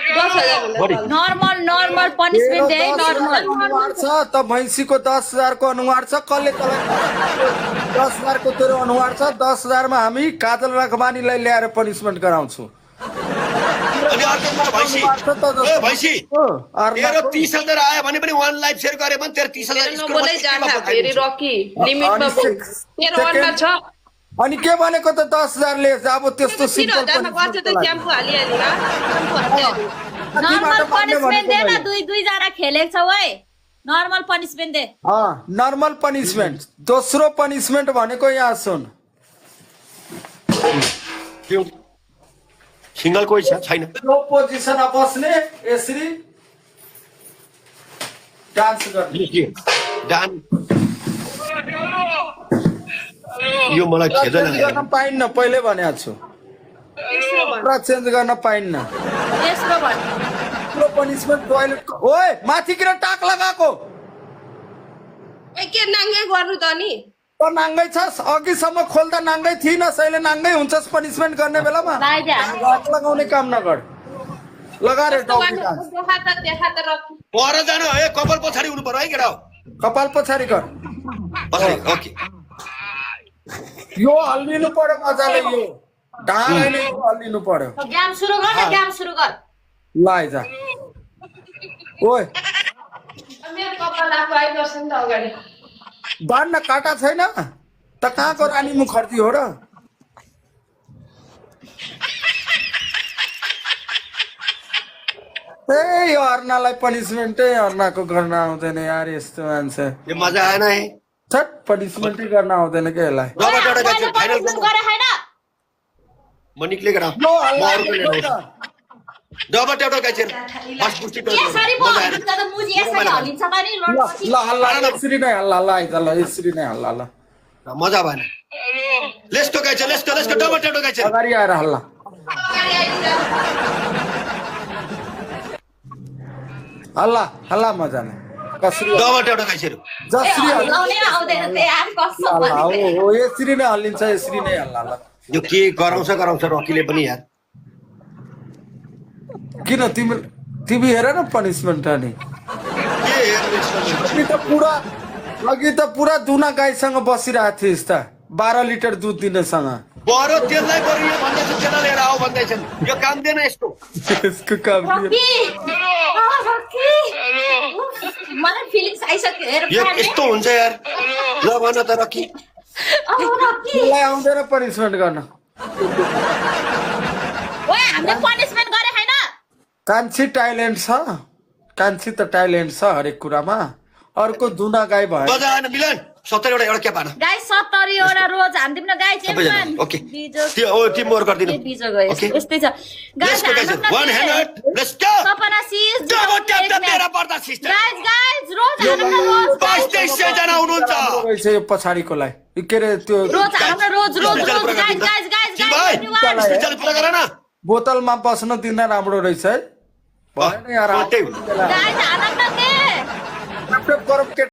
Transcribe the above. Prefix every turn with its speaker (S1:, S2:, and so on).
S1: normal normal punishment है normal
S2: अनुहार छ त भैँसीको 10,000 को अनुहार छ कसले तलाई 10,000 को तेरो अनुहार छ 10,000 मा हामी काजल रखबानीलाई ल्याएर पनिसमेन्ट गराउँछौ
S3: अनि अर्को कुरा भैँसी ए भैँसी तेरो 30,000 आयो भने पनि वान लाइफ सेयर गरे भने तेरो 30,000
S4: नबोलै जान्छ फेरि रकी लिमिटमा बोल तेरो अन्डा छ
S2: अनि के भनेको त 10,000 ले अब त्यस्तो सिम्पल
S4: 3000 मा गर्छ त च्याम्पु हालिहाल्नु
S1: नर्मल पनिसमेन्ट दे न दुई जना खेलेको छौ है normal punishment they
S2: normal punishment दोस्रो पनिसमेन्ट भनेको यहाँ सुन
S3: क्यों सिंगल कोही छैन
S2: लो पोजिसनमा बस्ने यसरी डान्स गर्ने
S3: डान्स यो मलाई खेदैन
S2: गर्न पाइन्न पहिले भनेको छु पुरा चेन्ज गर्न पाइन्न
S1: तेस्रो भन्
S2: पुरो पनिसमेन्ट टोयलेट ओए माथि किन टाक लगाएको
S4: ए के नाङ्गे गर्नु त नि
S2: त नाङ्गै छस् अघिसम्म खोल्दा नाङ्गै थिइन सहिले नाङ्गै हुन्छस् पनिसमेन्ट गर्ने बेलामा
S1: लाइदे हामी
S2: हात लगाउने काम नगर लगा रे टाउकी डान्स
S4: देखा त रकी
S3: पर जानु है कपाल पछाडि हुनु पर्यो है केटा
S2: कपाल पछाडि गर
S3: पछाडि ओके
S2: यो हल्लिनु पर्यो मजाले यो ढाँडैले हल्लिनु पर्यो
S1: गेम सुरु गर न गेम सुरु गर
S2: ल आइज ओए
S4: मेरो कपाल आफू आइपर्छ नि त अगाडि
S2: बाँड्न काटा छैन त कहाँको रानी मुखर्जी हो र ए यो अर्नालाई पनिसमेन्टै अर्नाको गर्न आउँदैन यार यस्तो मान्छे
S3: यो मजा आएन है
S2: छट पनिसमेन्टै गर्न आउँदैन के यसलाई
S3: जब एउटा गाइस फाइनल
S1: गरे हैन
S3: म निक्लेको र
S2: यो हल्ला
S3: जब एउटा गाइस फर्स्ट पुष्टि
S1: यसरी पो हल्लिन्छ त मुजी यसरी हल्लिन्छ त नि
S2: ल हल्ला यसरी नै हल्ला ल आइज ल यसरी नै हल्ला ल
S3: मजा भएन let's go guys let's go double एउटा गाइस
S2: अगाडि आएर हल्ला हल्ला हल्ला मजाले कसरी
S3: डबल एउटा गाइस
S2: जसरी
S1: हल्लाउने आउँदैन ते यार कस्तो
S2: हल्ला हो यसरी नै हल्लिन्छ यसरी नै हल्ला ल
S3: यो के गराउँछ रकीले पनि यार
S2: किन तिमी हेर न पनिसमेन्ट अनि
S3: के हेर्नु
S2: अघि त पुरा दुना गाईसँग बसिरहेको थिइस् त 12 लिटर दुध दिनेसँग
S3: बरो त्यसलाई गरी यो भन्दैछ त्यसलाई लिएर आऊ भन्दैछन् यो काम दिएन यस्तो
S2: यसको काम
S1: रकी रकी मलाई फिलिङ्स आइसक्यो हेर
S3: यो यस्तो हुन्छ यार ल भन त रकी
S1: रकी
S2: त्यसलाई आउँदैन पनिसमेन्ट गर्न
S1: ओए हामीले पनिसमेन्ट गरे हैन
S2: कान्छी ट्यालेन्ट छ कान्छी त ट्यालेन्ट छ हरेक कुरामा अर्को दुना गाई भयो
S3: बजाएन मिलन 70 एउटा क्या पाना
S1: गाइस 70 एउटा रोज हान्दिम न गाइस एकमान
S3: ओके त्यो ओ टिम वर्क गर्दिनु
S1: बिजो गयो यस्तै छ guys
S3: one hand let's go
S1: सपना सिज
S3: डबल ट्याप त तेरा पर्दा सिस्टर
S1: गाइस रोज हान्दिम न रोज
S3: 25 जना हुनुहुन्छ
S2: रहेछ यो पछाडीकोलाई के रे त्यो
S1: रोज हान्दिम न रोज गाइस
S3: चल पुरा गर न
S2: बोतलमा बस्न दिन राम्रो रहेछ है भएन यार
S3: गाइस
S1: गाइस हान्दिम न के
S2: ल्यापटप गरौँ के